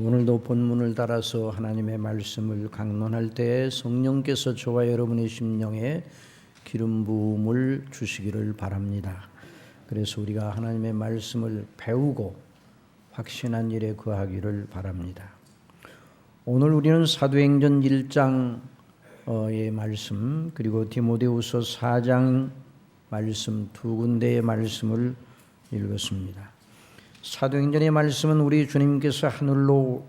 오늘도 본문을 따라서 하나님의 말씀을 강론할 때 성령께서 저와 여러분의 심령에 기름 부음을 주시기를 바랍니다. 그래서 우리가 하나님의 말씀을 배우고 확신한 일에 거하기를 바랍니다. 오늘 우리는 사도행전 1장의 말씀 그리고 디모데후서 4장 말씀 두 군데의 말씀을 읽었습니다. 사도행전의 말씀은 우리 주님께서 하늘로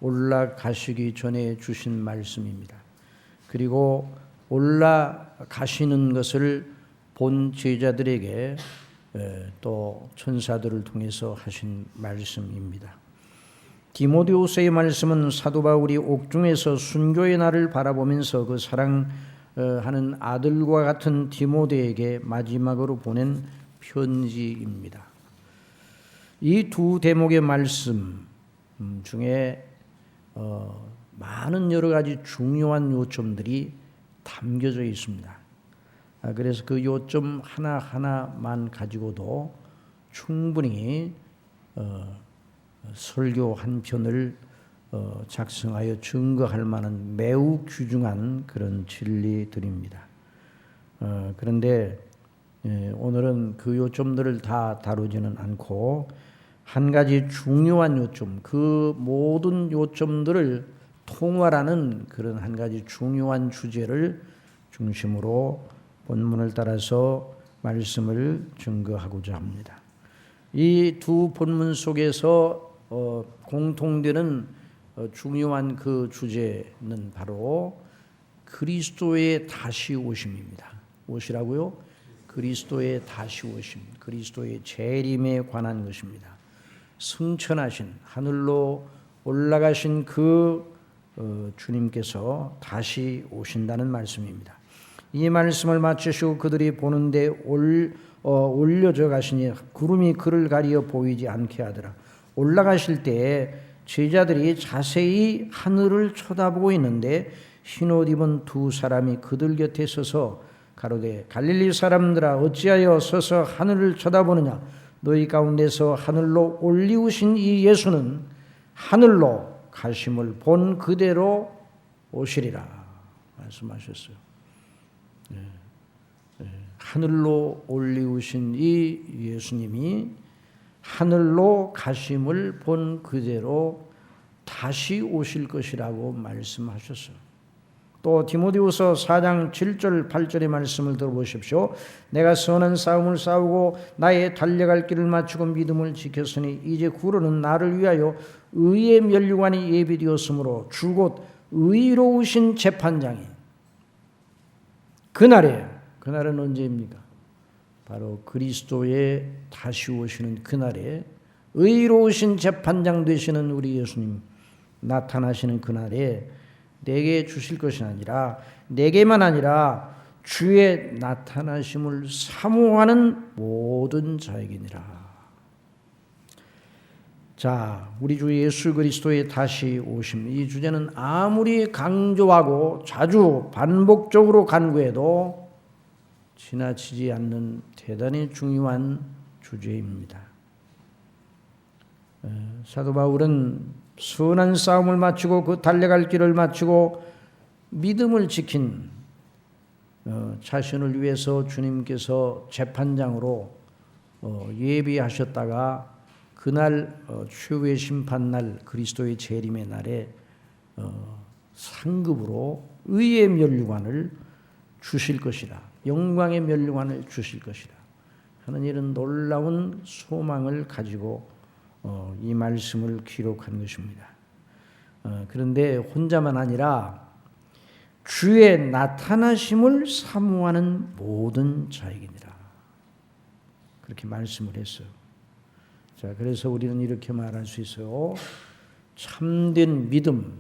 올라가시기 전에 주신 말씀입니다. 그리고 올라가시는 것을 본 제자들에게 또 천사들을 통해서 하신 말씀입니다. 디모데후서의 말씀은 사도 바울이 옥중에서 순교의 날을 바라보면서 그 사랑하는 아들과 같은 디모데에게 마지막으로 보낸 편지입니다. 이 두 대목의 말씀 중에 많은 여러 가지 중요한 요점들이 담겨져 있습니다. 그래서 그 요점 하나하나만 가지고도 충분히 설교 한 편을 작성하여 증거할 만한 매우 귀중한 그런 진리들입니다. 그런데 오늘은 그 요점들을 다 다루지는 않고 한 가지 중요한 요점, 그 모든 요점들을 통괄하는 그런 한 가지 중요한 주제를 중심으로 본문을 따라서 말씀을 증거하고자 합니다. 이 두 본문 속에서 공통되는 중요한 그 주제는 바로 그리스도의 다시 오심입니다. 무엇이라고요? 그리스도의 다시 오심, 그리스도의 재림에 관한 것입니다. 승천하신 하늘로 올라가신 그 주님께서 다시 오신다는 말씀입니다. 이 말씀을 마치시고 그들이 보는데 올려져 가시니 구름이 그를 가리어 보이지 않게 하더라. 올라가실 때 제자들이 자세히 하늘을 쳐다보고 있는데 흰옷 입은 두 사람이 그들 곁에 서서 가로되 갈릴리 사람들아 어찌하여 서서 하늘을 쳐다보느냐. 너희 가운데서 하늘로 올리우신 이 예수는 하늘로 가심을 본 그대로 오시리라 말씀하셨어요. 하늘로 올리우신 이 예수님이 하늘로 가심을 본 그대로 다시 오실 것이라고 말씀하셨어요. 또 디모데후서 4장 7절 8절의 말씀을 들어보십시오. 내가 선한 싸움을 싸우고 나의 달려갈 길을 마치고 믿음을 지켰으니 이제 구로는 나를 위하여 의의 면류관이 예비되었으므로 주 곧 의로우신 재판장이 그날은 언제입니까? 바로 그리스도의 다시 오시는 그날에 의로우신 재판장 되시는 우리 예수님 나타나시는 그날에 내게 주실 것이 아니라 내게만 아니라 주의 나타나심을 사모하는 모든 자에게니라. 자, 우리 주 예수 그리스도의 다시 오심, 이 주제는 아무리 강조하고 자주 반복적으로 간구해도 지나치지 않는 대단히 중요한 주제입니다. 사도 바울은 선한 싸움을 마치고 그 달려갈 길을 마치고 믿음을 지킨 자신을 위해서 주님께서 재판장으로 예비하셨다가 그날 최후의 심판날 그리스도의 재림의 날에 상급으로 의의 면류관을 주실 것이라, 영광의 멸류관을 주실 것이라 하는 이런 놀라운 소망을 가지고 이 말씀을 기록한 것입니다. 그런데 혼자만 아니라 주의 나타나심을 사모하는 모든 자에게니라, 그렇게 말씀을 했어요. 자, 그래서 우리는 이렇게 말할 수 있어요. 참된 믿음,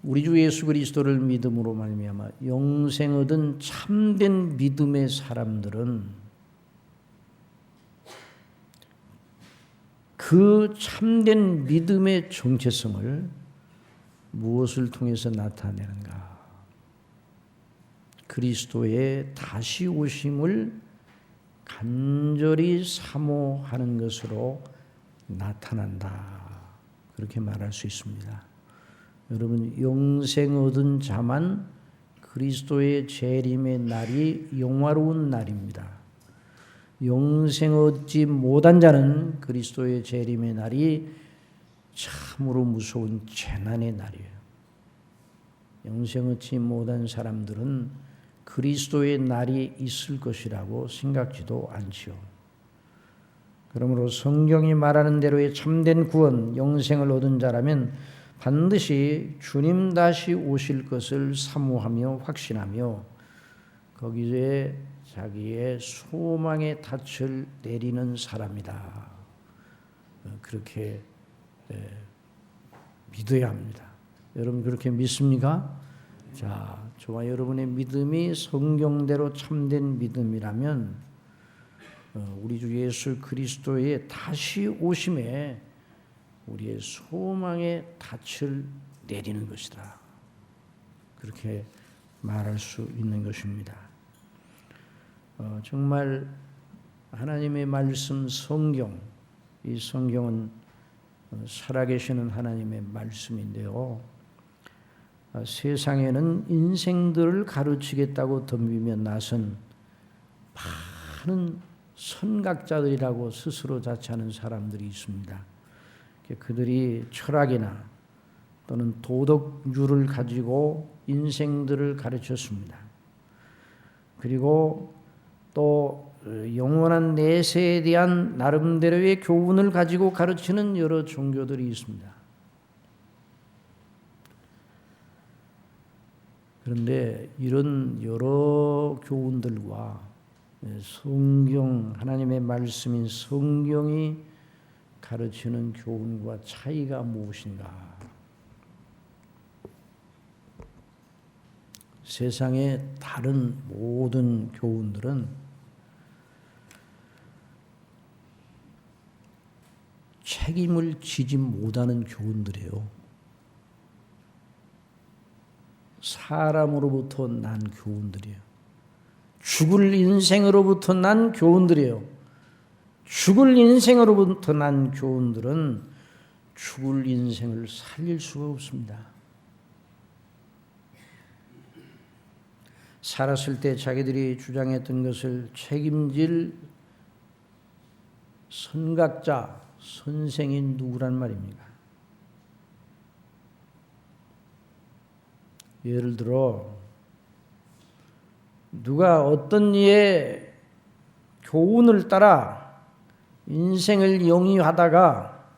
우리 주 예수 그리스도를 믿음으로 말미암아 영생 얻은 참된 믿음의 사람들은 그 참된 믿음의 정체성을 무엇을 통해서 나타내는가? 그리스도의 다시 오심을 간절히 사모하는 것으로 나타난다, 그렇게 말할 수 있습니다. 여러분, 영생 얻은 자만 그리스도의 재림의 날이 영화로운 날입니다. 영생 얻지 못한 자는 그리스도의 재림의 날이 참으로 무서운 재난의 날이에요. 영생 얻지 못한 사람들은 그리스도의 날이 있을 것이라고 생각지도 않지요. 그러므로 성경이 말하는 대로의 참된 구원, 영생을 얻은 자라면 반드시 주님 다시 오실 것을 사모하며 확신하며 거기에 자기의 소망의 닻을 내리는 사람이다, 그렇게 믿어야 합니다. 여러분 그렇게 믿습니까? 자, 저와 여러분의 믿음이 성경대로 참된 믿음이라면 우리 주 예수 그리스도의 다시 오심에 우리의 소망의 닻을 내리는 것이다, 그렇게 말할 수 있는 것입니다. 정말 하나님의 말씀 성경, 이 성경은 살아계시는 하나님의 말씀인데요, 세상에는 인생들을 가르치겠다고 덤비며 나선 많은 선각자들이라고 스스로 자처하는 사람들이 있습니다. 그들이 철학이나 또는 도덕률을 가지고 인생들을 가르쳤습니다. 그리고 또 영원한 내세에 대한 나름대로의 교훈을 가지고 가르치는 여러 종교들이 있습니다. 그런데 이런 여러 교훈들과 성경, 하나님의 말씀인 성경이 가르치는 교훈과 차이가 무엇인가? 세상의 다른 모든 교훈들은 책임을 지지 못하는 교훈들이에요. 사람으로부터 난 교훈들이에요. 죽을 인생으로부터 난 교훈들이에요. 죽을 인생으로부터 난 교훈들은 죽을 인생을 살릴 수가 없습니다. 살았을 때 자기들이 주장했던 것을 책임질 선각자, 선생이 누구란 말입니까? 예를 들어 누가 어떤 이의 교훈을 따라 인생을 영위하다가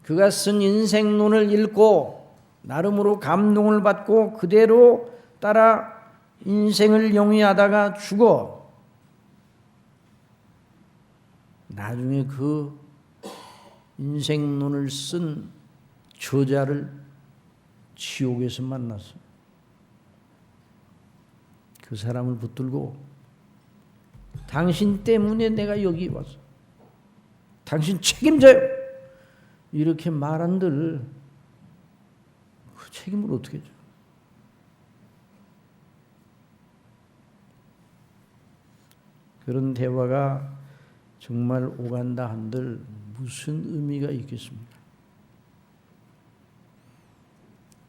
그가 쓴 인생론을 읽고 나름으로 감동을 받고 그대로 따라 인생을 영위하다가 죽어 나중에 그 인생론을 쓴 저자를 지옥에서 만났어. 그 사람을 붙들고 당신 때문에 내가 여기 왔어. 당신 책임져요. 이렇게 말한들 그 책임을 어떻게 져? 그런 대화가 정말 오간다 한들 무슨 의미가 있겠습니까?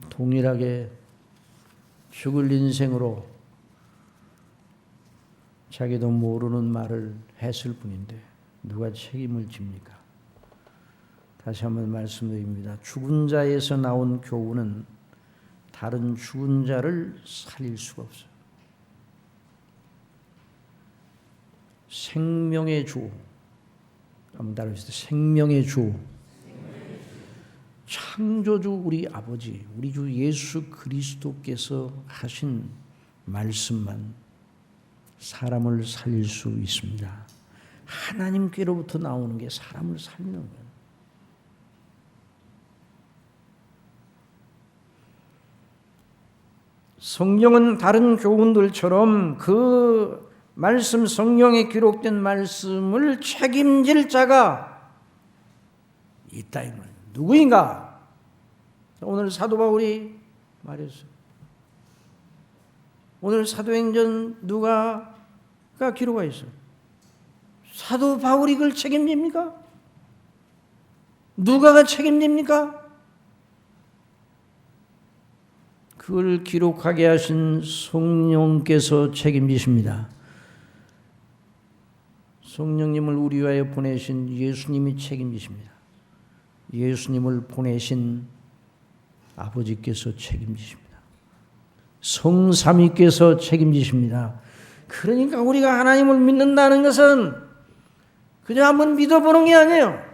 동일하게 죽을 인생으로 자기도 모르는 말을 했을 뿐인데 누가 책임을 집니까? 다시 한번 말씀드립니다. 죽은 자에서 나온 교훈은 다른 죽은 자를 살릴 수가 없어요. 생명의 주, 한번 따라해주세요. 생명의 주, 창조주 우리 아버지, 우리 주 예수 그리스도께서 하신 말씀만 사람을 살릴 수 있습니다. 하나님께로부터 나오는 게 사람을 살리는 거예요. 성경은 다른 교훈들처럼 그 말씀, 성경에 기록된 말씀을 책임질 자가 있다 이 말이에요. 누구인가? 오늘 사도 바울이 말했어요. 오늘 사도행전 누가가 기록하여 있어요. 사도 바울이 그걸 책임집니까? 누가가 책임집니까? 그걸 기록하게 하신 성령께서 책임지십니다. 성령님을 우리 위하여 보내신 예수님이 책임지십니다. 예수님을 보내신 아버지께서 책임지십니다. 성삼위께서 책임지십니다. 그러니까 우리가 하나님을 믿는다는 것은 그냥 한번 믿어보는 게 아니에요.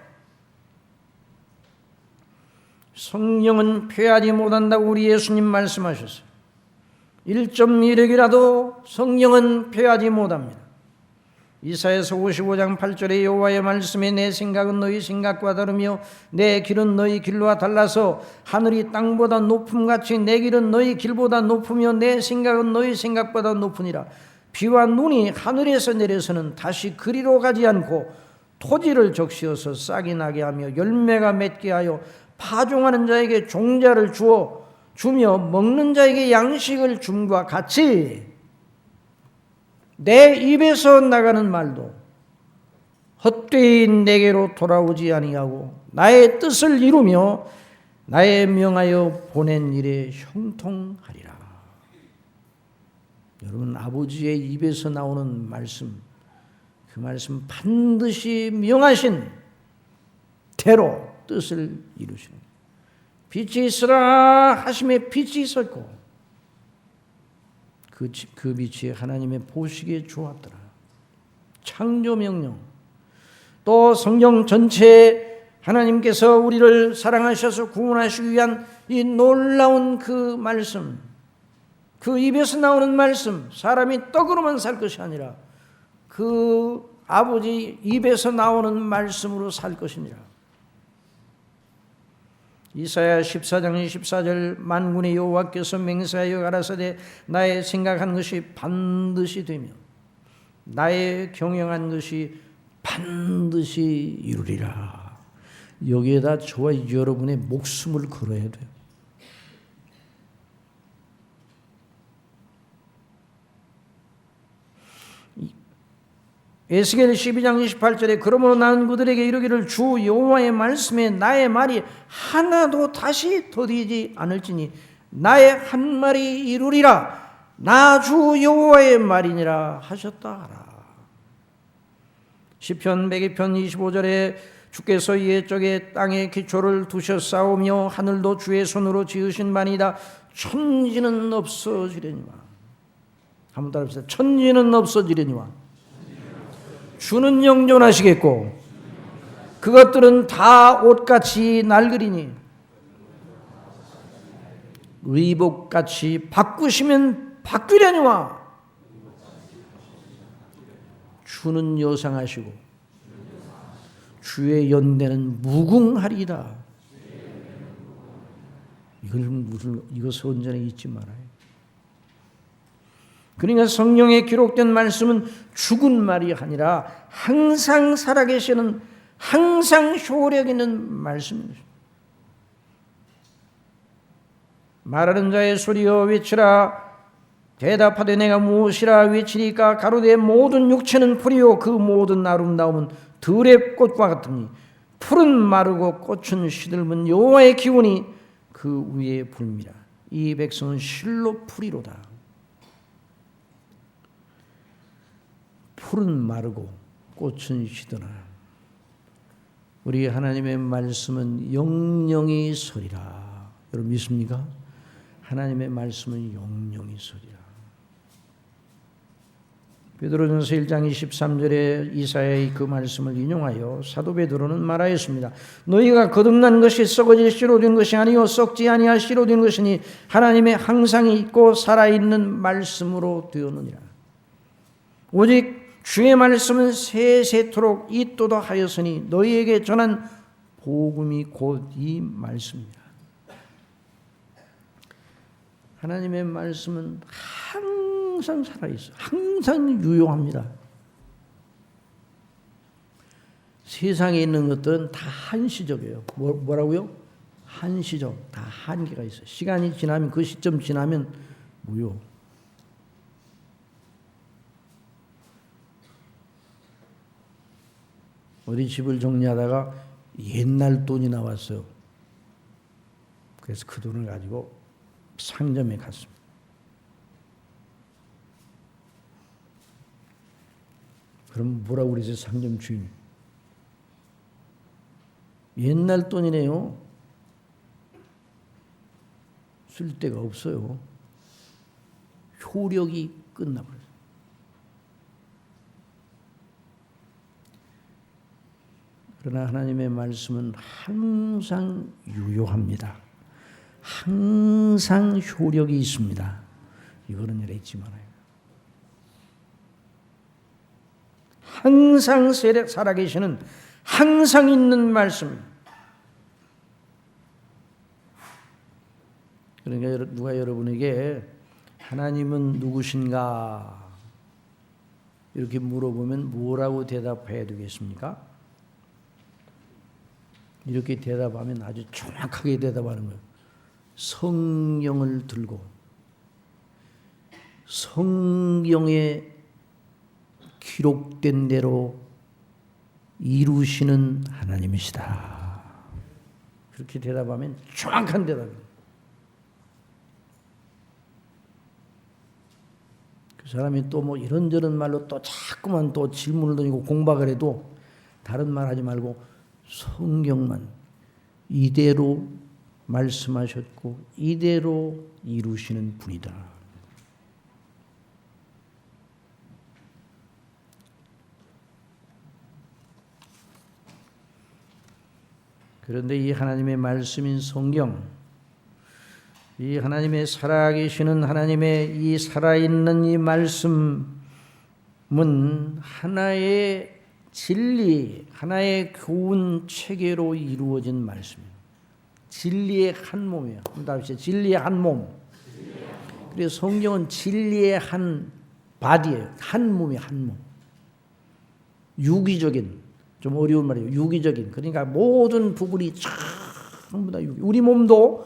성령은 패하지 못한다고 우리 예수님 말씀하셨어요. 1.1획이라도 성령은 패하지 못합니다. 이사야서 55장 8절에 여호와의 말씀에 내 생각은 너희 생각과 다르며 내 길은 너희 길과 달라서 하늘이 땅보다 높음같이 내 길은 너희 길보다 높으며 내 생각은 너희 생각보다 높으니라. 비와 눈이 하늘에서 내려서는 다시 그리로 가지 않고 토지를 적시어서 싹이 나게 하며 열매가 맺게 하여 파종하는 자에게 종자를 주며 먹는 자에게 양식을 줌과 같이 내 입에서 나가는 말도 헛되이 내게로 돌아오지 아니하고 나의 뜻을 이루며 나의 명하여 보낸 일에 형통하리라. 여러분, 아버지의 입에서 나오는 말씀, 그 말씀 반드시 명하신 대로 뜻을 이루시는 거예요. 빛이 있으라 하심에 빛이 있었고 그 빛이 하나님의 보시기에 좋았더라. 창조 명령. 또 성경 전체에 하나님께서 우리를 사랑하셔서 구원하시기 위한 이 놀라운 그 말씀, 그 입에서 나오는 말씀, 사람이 떡으로만 살 것이 아니라 그 아버지 입에서 나오는 말씀으로 살 것이니라. 이사야 14장 24절 만군의 여호와께서 맹세하여 가라사대 나의 생각한 것이 반드시 되며 나의 경영한 것이 반드시 이루리라. 여기에다 저와 여러분의 목숨을 걸어야 돼요. 에스겔 12장 28절에 그러므로 나는 그들에게 이르기를 주 여호와의 말씀에 나의 말이 하나도 다시 더디지 않을지니 나의 한 말이 이루리라. 나 주 여호와의 말이니라 하셨다 하라. 시편 102편 25절에 주께서 옛적에 땅에 기초를 두셨사오며 하늘도 주의 손으로 지으신 바니이다. 천지는 없어지려니와. 한번 따라합시다. 천지는 없어지려니와. 주는 영존하시겠고 그것들은 다 옷같이 낡으리니 의복같이 바꾸시면 바뀌려니와. 주는 여상하시고 주의 연대는 무궁하리라. 이것을 온전히 잊지 말아요. 그러니까 성경에 기록된 말씀은 죽은 말이 아니라 항상 살아계시는, 항상 효력 있는 말씀입니다. 말하는 자의 소리여 외치라. 대답하되 내가 무엇이라 외치리까. 가로되 모든 육체는 풀이요 그 모든 아름다움은 들의 꽃과 같으니 풀은 마르고 꽃은 시들면 여호와의 기운이 그 위에 불미라. 이 백성은 실로 풀이로다. 풀은 마르고 꽃은 시드나. 우리 하나님의 말씀은 영영이 서리라. 여러분 믿습니까? 하나님의 말씀은 영영이 서리라. 베드로전서 1장 23절에 이사야의 그 말씀을 인용하여 사도 베드로는 말하였습니다. 너희가 거듭난 것이 썩어질 씨로 된 것이 아니요 썩지 아니할 씨로 된 것이니 하나님의 항상 있고 살아있는 말씀으로 되었느니라. 오직 주의 말씀은 세세토록 있도다 하였으니 너희에게 전한 복음이 곧 이 말씀이라. 하나님의 말씀은 항상 살아있어. 항상 유효합니다. 세상에 있는 것들은 다 한시적이에요. 뭐라고요? 한시적. 다 한계가 있어요. 시간이 지나면 그 시점 지나면 무효. 우리 집을 정리하다가 옛날 돈이 나왔어요. 그래서 그 돈을 가지고 상점에 갔습니다. 그럼 뭐라고 그러세요? 상점 주인. 옛날 돈이네요. 쓸 데가 없어요. 효력이 끝나버려요. 그러나 하나님의 말씀은 항상 유효합니다. 항상 효력이 있습니다. 이거는 잊지 말아요. 항상 살아계시는 항상 있는 말씀입니다. 그러니까 누가 여러분에게 하나님은 누구신가 이렇게 물어보면 뭐라고 대답해야 되겠습니까? 이렇게 대답하면 아주 정확하게 대답하는 거예요. 성경을 들고 성경에 기록된 대로 이루시는 하나님이시다. 그렇게 대답하면 정확한 대답이에요. 그 사람이 또 뭐 이런저런 말로 또 자꾸만 또 질문을 던지고 공박을 해도 다른 말 하지 말고 성경만 이대로 말씀하셨고 이대로 이루시는 분이다. 그런데 이 하나님의 말씀인 성경, 이 하나님의 살아계시는 하나님의 이 살아있는 이 말씀은 하나의 진리, 하나의 교훈 체계로 이루어진 말씀이에요. 진리의 한 몸이에요. 답시다. 진리의 한 몸. 그래서 성경은 진리의 한 바디예요. 한 몸이에요. 한 몸. 유기적인, 좀 어려운 말이에요. 유기적인. 그러니까 모든 부분이 전부 다 유기. 우리 몸도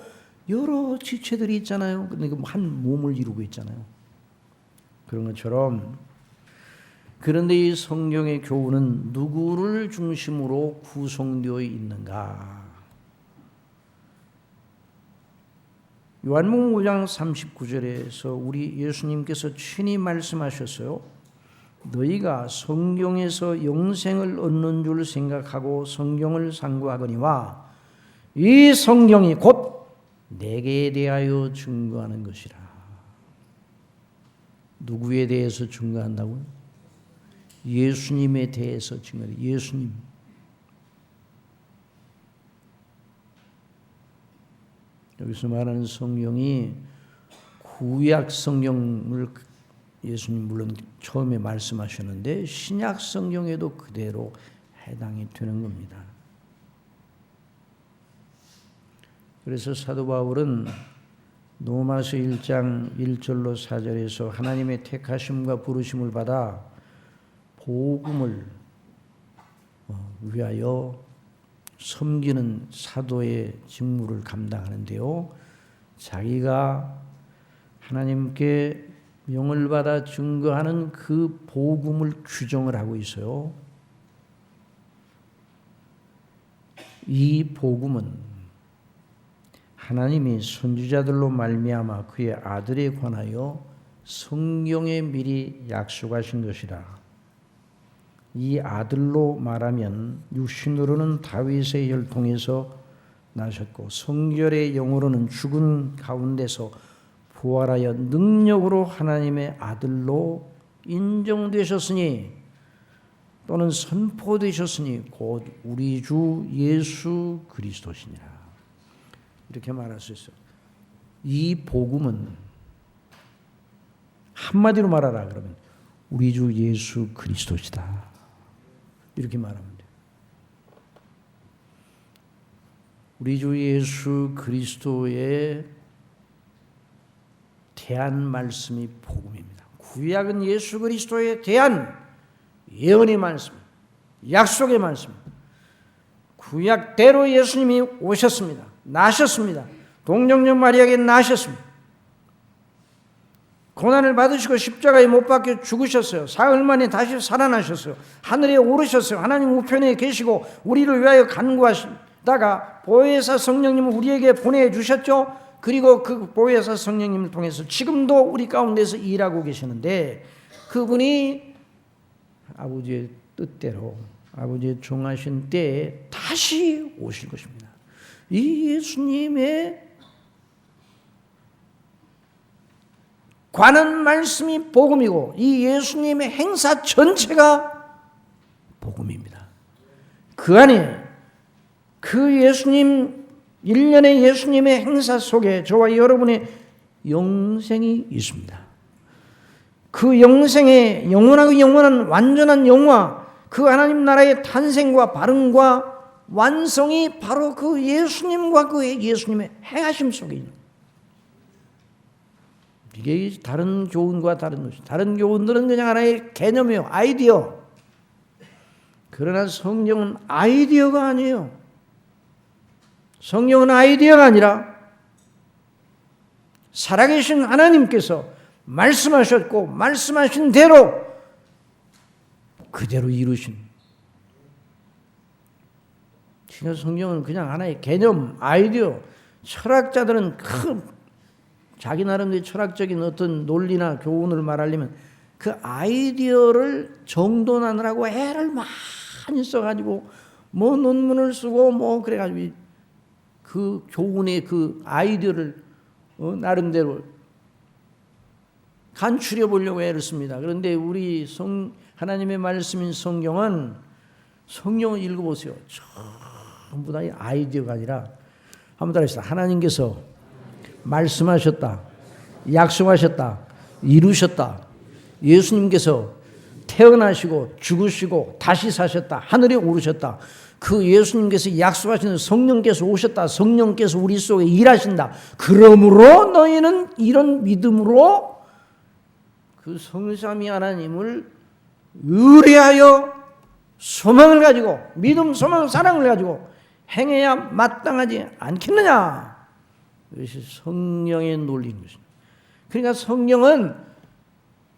여러 지체들이 있잖아요. 그러니까 한 몸을 이루고 있잖아요. 그런 것처럼 그런데 이 성경의 교훈은 누구를 중심으로 구성되어 있는가? 요한복음 5장 39절에서 우리 예수님께서 친히 말씀하셨어요. 너희가 성경에서 영생을 얻는 줄 생각하고 성경을 상고하거니와 이 성경이 곧 내게 대하여 증거하는 것이라. 누구에 대해서 증거한다고요? 예수님에 대해서 증거해요. 예수님. 여기서 말하는 성경이 구약 성경을 예수님 물론 처음에 말씀하셨는데 신약 성경에도 그대로 해당이 되는 겁니다. 그래서 사도 바울은 로마서 1장 1절로 4절에서 하나님의 택하심과 부르심을 받아 복음을 위하여 섬기는 사도의 직무를 감당하는데요. 자기가 하나님께 명을 받아 증거하는 그 복음을 규정을 하고 있어요. 이 복음은 하나님이 선지자들로 말미암아 그의 아들에 관하여 성경에 미리 약속하신 것이라. 이 아들로 말하면 육신으로는 다윗의 혈통에서 나셨고 성결의 영으로는 죽은 가운데서 부활하여 능력으로 하나님의 아들로 인정되셨으니 또는 선포되셨으니 곧 우리 주 예수 그리스도시니라. 이렇게 말할 수 있어요. 이 복음은 한마디로 말하라 그러면 우리 주 예수 그리스도시다. 이렇게 말하면 돼요. 우리 주 예수 그리스도에 대한 말씀이 복음입니다. 구약은 예수 그리스도에 대한 예언의 말씀, 약속의 말씀. 구약대로 예수님이 오셨습니다. 나셨습니다. 동정녀 마리아에게 나셨습니다. 고난을 받으시고 십자가에 못 박혀 죽으셨어요. 사흘 만에 다시 살아나셨어요. 하늘에 오르셨어요. 하나님 우편에 계시고 우리를 위하여 간구하시다가 보혜사 성령님을 우리에게 보내주셨죠. 그리고 그 보혜사 성령님을 통해서 지금도 우리 가운데서 일하고 계시는데 그분이 아버지의 뜻대로 아버지의 종하신 때에 다시 오실 것입니다. 이 예수님의 관한 말씀이 복음이고 이 예수님의 행사 전체가 복음입니다. 그 안에 그 예수님 일련의 예수님의 행사 속에 저와 여러분의 영생이 있습니다. 그 영생의 영원하고 영원한 완전한 영화, 그 하나님 나라의 탄생과 발흥과 완성이 바로 그 예수님과 그 예수님의 행하심 속에 있는 이게 다른 교훈과 다른 것이. 다른 교훈들은 그냥 하나의 개념이요, 아이디어. 그러나 성경은 아이디어가 아니에요. 성경은 아이디어가 아니라 살아계신 하나님께서 말씀하셨고 말씀하신 대로 그대로 이루신. 그러니까 성경은 그냥 하나의 개념, 아이디어. 철학자들은 자기 나름대로 철학적인 어떤 논리나 교훈을 말하려면 그 아이디어를 정돈하느라고 애를 많이 써가지고 뭐 논문을 쓰고 뭐 그래가지고 그 교훈의 그 아이디어를 나름대로 간추려 보려고 애를 씁니다. 그런데 우리 하나님의 말씀인 성경을 읽어보세요. 전부 다 아이디어가 아니라 한번 따라합시다. 하나님께서 말씀하셨다, 약속하셨다, 이루셨다. 예수님께서 태어나시고 죽으시고 다시 사셨다, 하늘에 오르셨다. 그 예수님께서 약속하신 성령께서 오셨다, 성령께서 우리 속에 일하신다. 그러므로 너희는 이런 믿음으로 그 성삼위 하나님을 의뢰하여 소망을 가지고 믿음, 소망, 사랑을 가지고 행해야 마땅하지 않겠느냐. 이것이 성령의 논리인 것입니다. 그러니까 성령은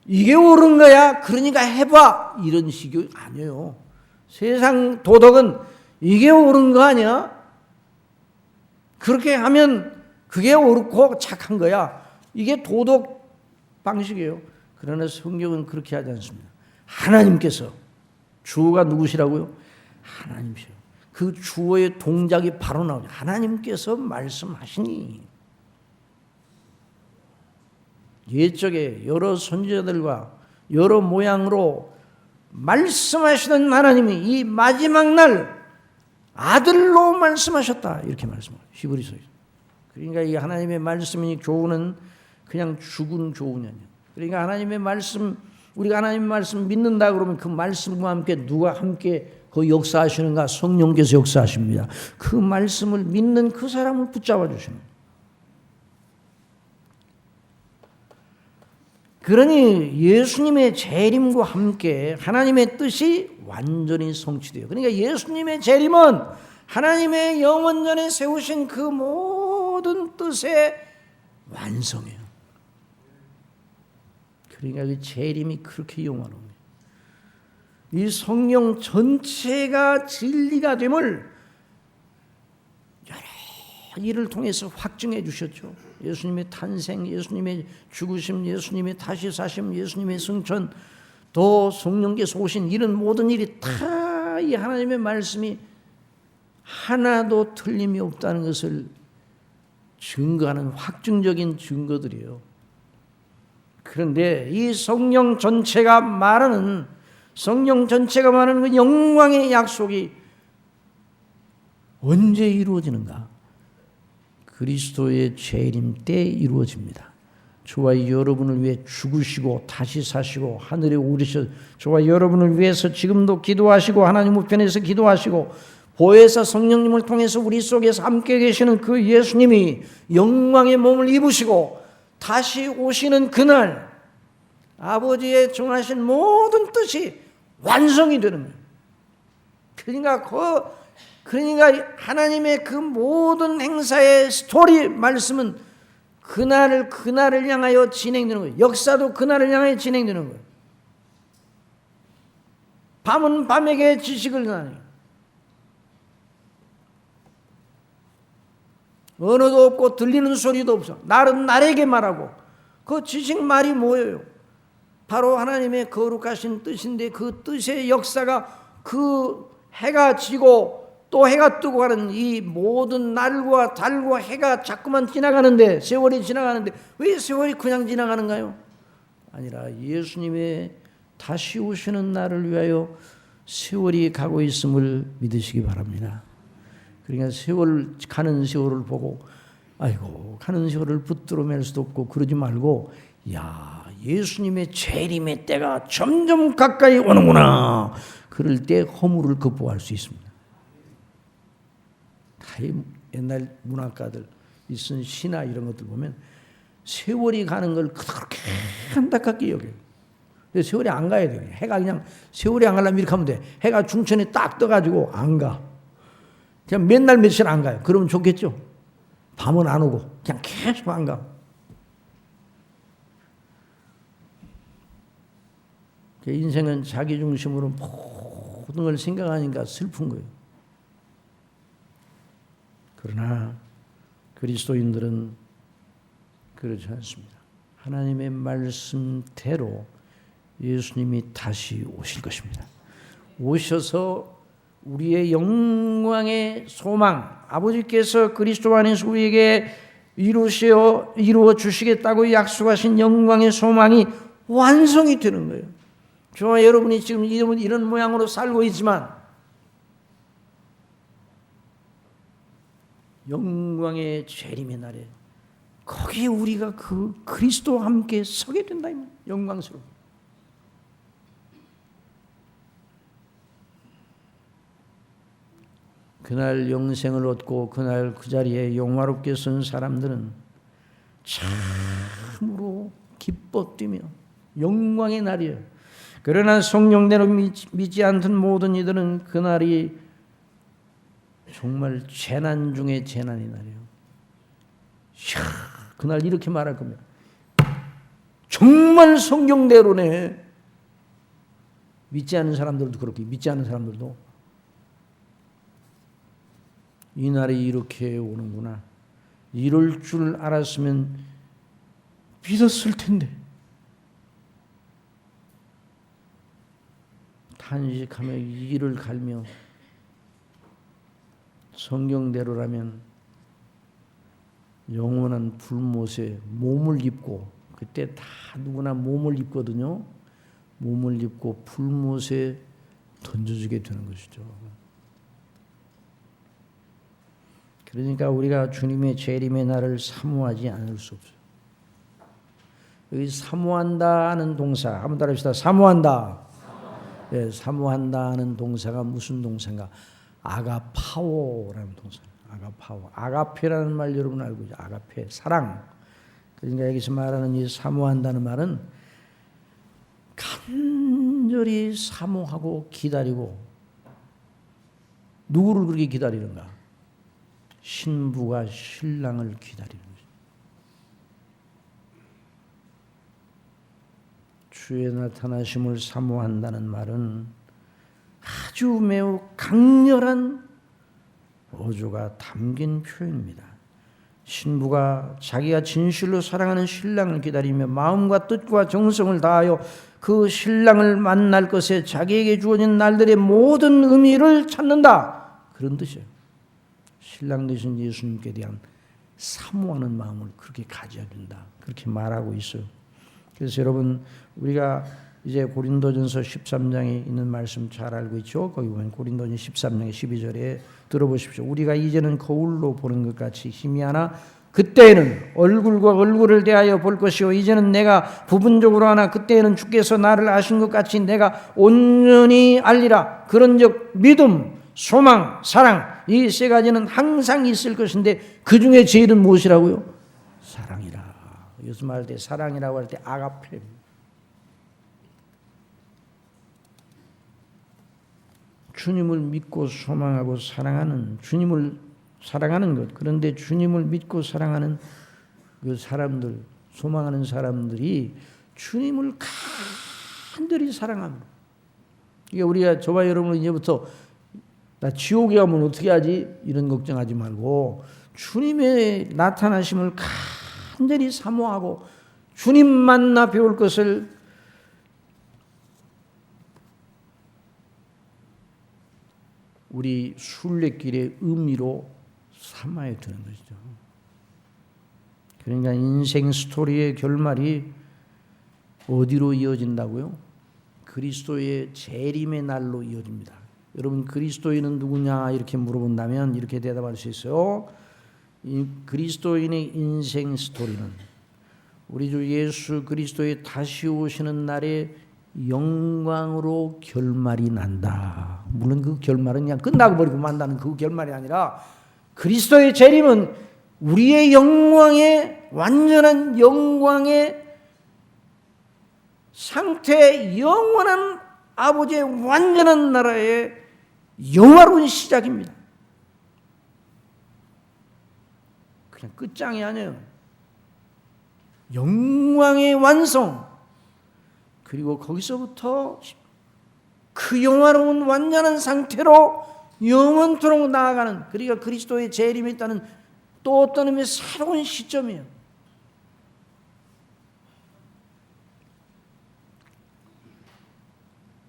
이게 옳은 거야, 그러니까 해봐, 이런 식이 아니에요. 세상 도덕은 이게 옳은 거 아니야? 그렇게 하면 그게 옳고 착한 거야. 이게 도덕 방식이에요. 그러나 성경은 그렇게 하지 않습니다. 하나님께서, 주어가 누구시라고요? 하나님이시요. 그 주어의 동작이 바로 나오죠. 하나님께서 말씀하시니. 옛적에 여러 선지자들과 여러 모양으로 말씀하시던 하나님이 이 마지막 날 아들로 말씀하셨다. 이렇게 말씀합니다. 히브리서에서. 그러니까 이 하나님의 말씀이 교훈은 그냥 죽은 교훈이 아니에요. 그러니까 하나님의 말씀, 우리가 하나님의 말씀 믿는다 그러면 그 말씀과 함께 누가 함께 그 역사하시는가? 성령께서 역사하십니다. 그 말씀을 믿는 그 사람을 붙잡아 주시는. 그러니 예수님의 재림과 함께 하나님의 뜻이 완전히 성취돼요. 그러니까 예수님의 재림은 하나님의 영원전에 세우신 그 모든 뜻의 완성이에요. 그러니까 그 재림이 그렇게 영원한 거예요. 이 성령 전체가 진리가 됨을 여러 일을 통해서 확증해 주셨죠. 예수님의 탄생, 예수님의 죽으심, 예수님의 다시 사심, 예수님의 승천, 또 성령께서 오신 이런 모든 일이 다 이 하나님의 말씀이 하나도 틀림이 없다는 것을 증거하는 확증적인 증거들이에요. 그런데 이 성령 전체가 말하는 그 영광의 약속이 언제 이루어지는가? 그리스도의 재림 때 이루어집니다. 저와 여러분을 위해 죽으시고 다시 사시고 하늘에 오르셔 저와 여러분을 위해서 지금도 기도하시고 하나님 우편에서 기도하시고 보혜사 성령님을 통해서 우리 속에서 함께 계시는 그 예수님이 영광의 몸을 입으시고 다시 오시는 그날 아버지의 정하신 모든 뜻이 완성이 되는 거예요. 그러니까 하나님의 그 모든 행사의 스토리 말씀은 그날을 향하여 진행되는 거예요. 역사도 그날을 향하여 진행되는 거예요. 밤은 밤에게 지식을 나누고 언어도 없고 들리는 소리도 없어. 날은 날에게 말하고 그 지식 말이 뭐예요? 바로 하나님의 거룩하신 뜻인데 그 뜻의 역사가 그 해가 지고 또 해가 뜨고 가는 이 모든 날과 달과 해가 자꾸만 지나가는데 세월이 지나가는데 왜 세월이 그냥 지나가는가요? 아니라 예수님의 다시 오시는 날을 위하여 세월이 가고 있음을 믿으시기 바랍니다. 그러니까 가는 세월을 보고 아이고 가는 세월을 붙들어 맬 수도 없고 그러지 말고 야 예수님의 재림의 때가 점점 가까이 오는구나. 그럴 때 허물을 극복할 수 있습니다. 옛날 문학가들 쓴 시나 이런 것들 보면 세월이 가는 걸 그렇게 안타깝게 여겨요. 근데 세월이 안 가야 돼요. 해가 그냥 세월이 안 가려면 이렇게 하면 돼. 해가 중천에 딱 떠가지고 안 가. 그냥 맨날 며칠 안 가요. 그러면 좋겠죠. 밤은 안 오고 그냥 계속 안 가. 인생은 자기 중심으로 모든 걸 생각하니까 슬픈 거예요. 그러나 그리스도인들은 그렇지 않습니다. 하나님의 말씀대로 예수님이 다시 오실 것입니다. 오셔서 우리의 영광의 소망, 아버지께서 그리스도 안에서 우리에게 이루어 주시겠다고 약속하신 영광의 소망이 완성이 되는 거예요. 저와 여러분이 지금 이런 모양으로 살고 있지만 영광의 재림의 날에 거기에 우리가 그 그리스도와 함께 서게 된다. 영광스러워. 그날 영생을 얻고 그날 그 자리에 영화롭게 선 사람들은 참으로 기뻐 뛰며 영광의 날이에요. 그러나 성령대로 믿지 않던 모든 이들은 그날이 정말 재난 중에 재난의 날이에요. 그날 이렇게 말할 겁니다. 정말 성경대로네. 믿지 않는 사람들도 그렇게 믿지 않는 사람들도 이 날이 이렇게 오는구나. 이럴 줄 알았으면 믿었을 텐데. 탄식하며 이를 갈며 성경대로라면 영원한 불못에 몸을 입고 그때 다 누구나 몸을 입거든요. 몸을 입고 불못에 던져주게 되는 것이죠. 그러니까 우리가 주님의 재림의 날을 사모하지 않을 수 없어요. 여기 사모한다는 동사 한번 따라합시다. 사모한다. 네, 사모한다는 동사가 무슨 동사인가? 아가파오라는 동사. 아가파오. 아가페라는 말 여러분 알고 있죠? 아가페, 사랑. 그러니까 여기서 말하는 이 사모한다는 말은 간절히 사모하고 기다리고 누구를 그렇게 기다리는가? 신부가 신랑을 기다리는 거죠. 주의 나타나심을 사모한다는 말은 아주 매우 강렬한 어조가 담긴 표현입니다. 신부가 자기가 진실로 사랑하는 신랑을 기다리며 마음과 뜻과 정성을 다하여 그 신랑을 만날 것에 자기에게 주어진 날들의 모든 의미를 찾는다. 그런 뜻이에요. 신랑 되신 예수님께 대한 사모하는 마음을 그렇게 가져야 된다. 그렇게 말하고 있어요. 그래서 여러분 우리가 이제 고린도전서 13장에 있는 말씀 잘 알고 있죠. 거기 보면 고린도전 13장 12절에 들어보십시오. 우리가 이제는 거울로 보는 것 같이 희미하나 그때에는 얼굴과 얼굴을 대하여 볼 것이요 이제는 내가 부분적으로 하나 그때에는 주께서 나를 아신 것 같이 내가 온전히 알리라. 그런즉 믿음, 소망, 사랑 이 세 가지는 항상 있을 것인데 그 중에 제일은 무엇이라고요? 사랑이라. 요즘 할 때 사랑이라고 할 때 아가페. 주님을 믿고 소망하고 사랑하는 주님을 사랑하는 것. 그런데 주님을 믿고 사랑하는 그 사람들, 소망하는 사람들이 주님을 간절히 사랑합니다. 이게 우리가 저와 여러분은 이제부터 나 지옥에 가면 어떻게 하지? 이런 걱정하지 말고 주님의 나타나심을 간절히 사모하고 주님 만나 배울 것을 우리 순례길의 의미로 삼아야 되는 것이죠. 그러니까 인생 스토리의 결말이 어디로 이어진다고요? 그리스도의 재림의 날로 이어집니다. 여러분 그리스도인은 누구냐 이렇게 물어본다면 이렇게 대답할 수 있어요. 이 그리스도인의 인생 스토리는 우리 주 예수 그리스도의 다시 오시는 날에 영광으로 결말이 난다. 물론 그 결말은 그냥 끝나고 버리고 만다는 그 결말이 아니라 그리스도의 재림은 우리의 영광의 완전한 영광의 상태의 영원한 아버지의 완전한 나라의 영화로운 시작입니다. 그냥 끝장이 아니에요. 영광의 완성. 그리고 거기서부터 그 영화로운 완전한 상태로 영원토록 나아가는, 그러니까 그리스도의 재림에 있다는 또 어떤 의미의 새로운 시점이에요.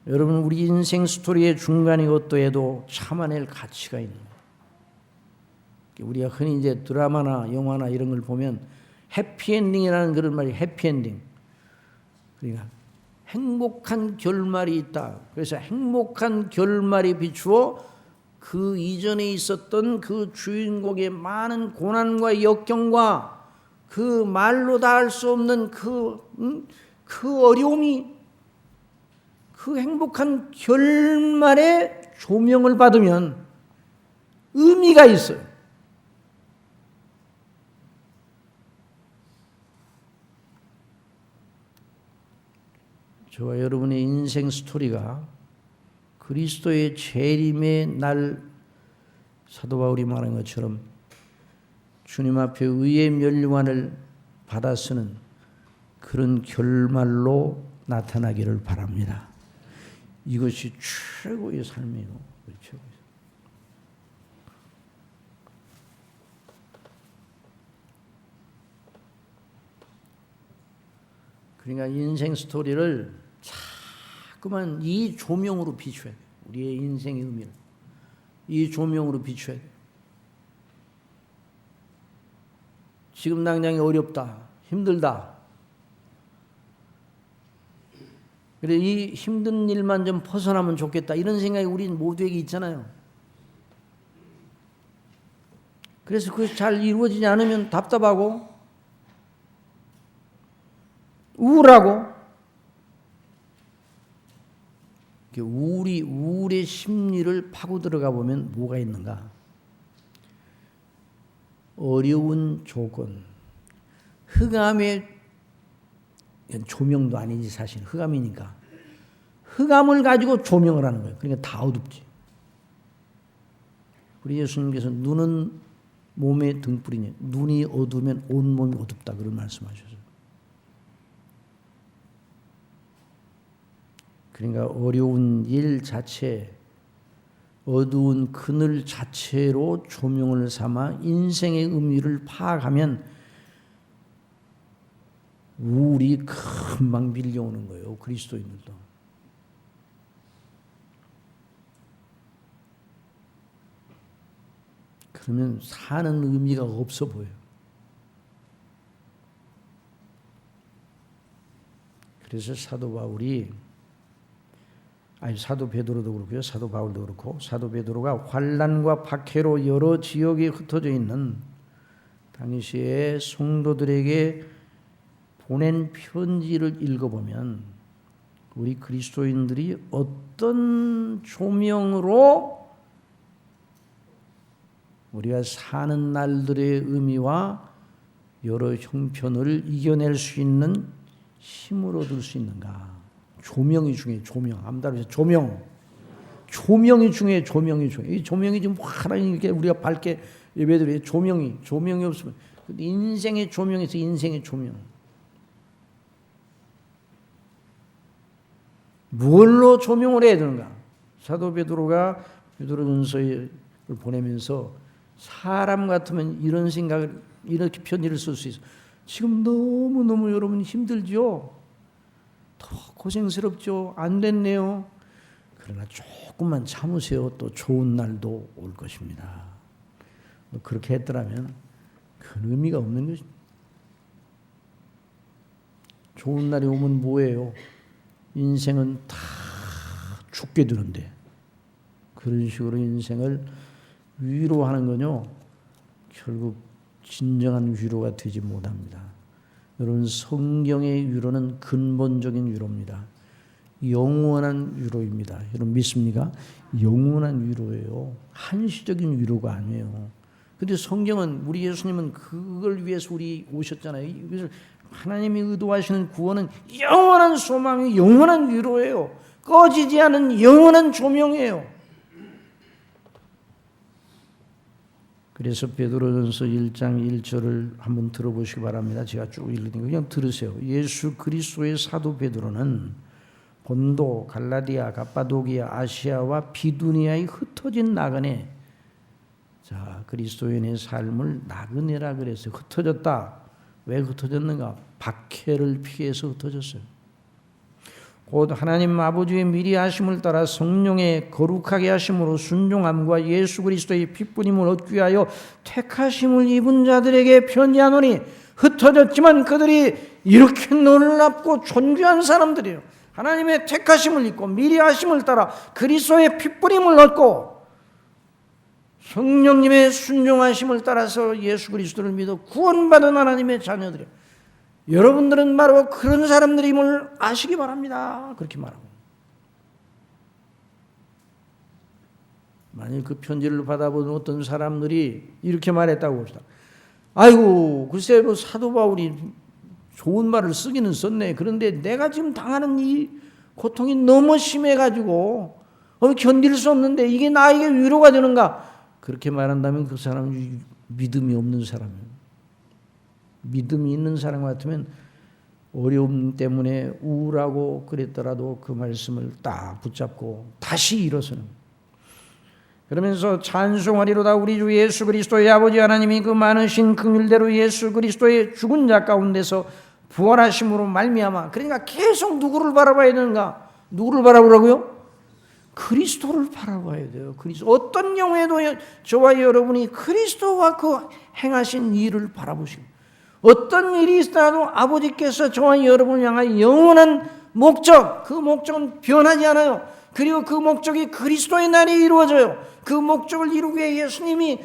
여러분 우리 인생 스토리의 중간이 어떠해도 참아낼 가치가 있는 거예요. 우리가 흔히 이제 드라마나 영화나 이런 걸 보면 해피엔딩이라는 그런 말이 해피엔딩. 그러니까 행복한 결말이 있다. 그래서 행복한 결말이 비추어 그 이전에 있었던 그 주인공의 많은 고난과 역경과 그 말로 다 할 수 없는 그 어려움이 그 행복한 결말에 조명을 받으면 의미가 있어요. 저와 여러분의 인생 스토리가 그리스도의 재림의 날 사도 바울이 말한 것처럼 주님 앞에 의의 멸류관을 받아 쓰는 그런 결말로 나타나기를 바랍니다. 이것이 최고의 삶이에요. 최고의 삶. 그러니까 인생 스토리를 자꾸만 이 조명으로 비춰야 돼요. 우리의 인생의 의미를 이 조명으로 비춰야 돼요. 지금 당장이 어렵다, 힘들다. 그래 이 힘든 일만 좀 벗어나면 좋겠다 이런 생각이 우리 모두에게 있잖아요. 그래서 그것이 잘 이루어지지 않으면 답답하고 우울하고, 우울의 심리를 파고 들어가 보면 뭐가 있는가? 어려운 조건, 흑암의 조명도 아니지 사실 흑암이니까 흑암을 가지고 조명을 하는 거예요. 그러니까 다 어둡지. 우리 예수님께서 눈은 몸의 등불이니 눈이 어두우면 온 몸이 어둡다 그런 말씀하셨어요. 그러니까 어려운 일 자체, 어두운 그늘 자체로 조명을 삼아 인생의 의미를 파악하면 우울이 금방 밀려오는 거예요. 그리스도인들도. 그러면 사는 의미가 없어 보여요. 그래서 사도 베드로도 그렇고요. 사도 바울도 그렇고 사도 베드로가 환난과 박해로 여러 지역에 흩어져 있는 당시에 성도들에게 보낸 편지를 읽어보면 우리 그리스도인들이 어떤 조명으로 우리가 사는 날들의 의미와 여러 형편을 이겨낼 수 있는 힘을 얻을 수 있는가. 조명이 중요해요. 조명이 중요해요. 이 조명이 지금 하나님 이렇게 우리가 밝게 예배드려요. 조명이 없으면 인생의 조명이 있어요. 인생의 조명. 무엇로 조명을 해야 되는가? 사도 베드로가 베드로전서를 보내면서 사람 같으면 이런 생각을 이렇게 편지를 쓸 수 있어. 지금 너무너무 여러분 힘들죠? 더 고생스럽죠? 안 됐네요. 그러나 조금만 참으세요. 또 좋은 날도 올 것입니다. 그렇게 했더라면 큰 의미가 없는 것입니다. 좋은 날이 오면 뭐예요? 인생은 다 죽게 되는데 그런 식으로 인생을 위로하는 건요 결국 진정한 위로가 되지 못합니다. 여러분 성경의 위로는 근본적인 위로입니다. 영원한 위로입니다. 여러분 믿습니까? 영원한 위로예요. 한시적인 위로가 아니에요. 근데 성경은 우리 예수님은 그걸 위해서 우리 오셨잖아요. 그래서 하나님이 의도하시는 구원은 영원한 소망이 영원한 위로예요. 꺼지지 않은 영원한 조명이에요. 그래서 베드로전서 1장 1절을 한번 들어보시기 바랍니다. 제가 쭉 읽으니까 그냥 들으세요. 예수 그리스도의 사도 베드로는 본도, 갈라디아, 갑바도기아, 아시아와 비두니아에 흩어진 나그네. 자, 그리스도인의 삶을 나그네라 그래서 흩어졌다. 왜 흩어졌는가? 박해를 피해서 흩어졌어요. 곧 하나님 아버지의 미리 하심을 따라 성령의 거룩하게 하심으로 순종함과 예수 그리스도의 핏부림을 얻기 위하여 택하심을 입은 자들에게 편지하노니 흩어졌지만 그들이 이렇게 놀랍고 존귀한 사람들이에요. 하나님의 택하심을 입고 미리 하심을 따라 그리스도의 핏부림을 얻고 성령님의 순종하심을 따라서 예수 그리스도를 믿어 구원받은 하나님의 자녀들이에요. 여러분들은 바로 그런 사람들임을 아시기 바랍니다. 그렇게 말하고. 만일 그 편지를 받아본 어떤 사람들이 이렇게 말했다고 봅시다. 아이고, 글쎄 뭐 사도 바울이 좋은 말을 쓰기는 썼네. 그런데 내가 지금 당하는 이 고통이 너무 심해가지고 견딜 수 없는데 이게 나에게 위로가 되는가? 그렇게 말한다면 그 사람은 믿음이 없는 사람이에요. 믿음이 있는 사람 같으면 어려움 때문에 우울하고 그랬더라도 그 말씀을 딱 붙잡고 다시 일어서는. 그러면서 찬송하리로다 우리 주 예수 그리스도의 아버지 하나님이 그 많으신 긍휼대로 예수 그리스도의 죽은 자 가운데서 부활하심으로 말미암아. 그러니까 계속 누구를 바라봐야 되는가? 누구를 바라보라고요? 그리스도를 바라봐야 돼요. 그리스도. 어떤 경우에도 저와 여러분이 그리스도와 그 행하신 일을 바라보시고 어떤 일이 있어도 아버지께서 저와 여러분을 향한 영원한 목적, 그 목적은 변하지 않아요. 그리고 그 목적이 그리스도의 날에 이루어져요. 그 목적을 이루기 위해 예수님이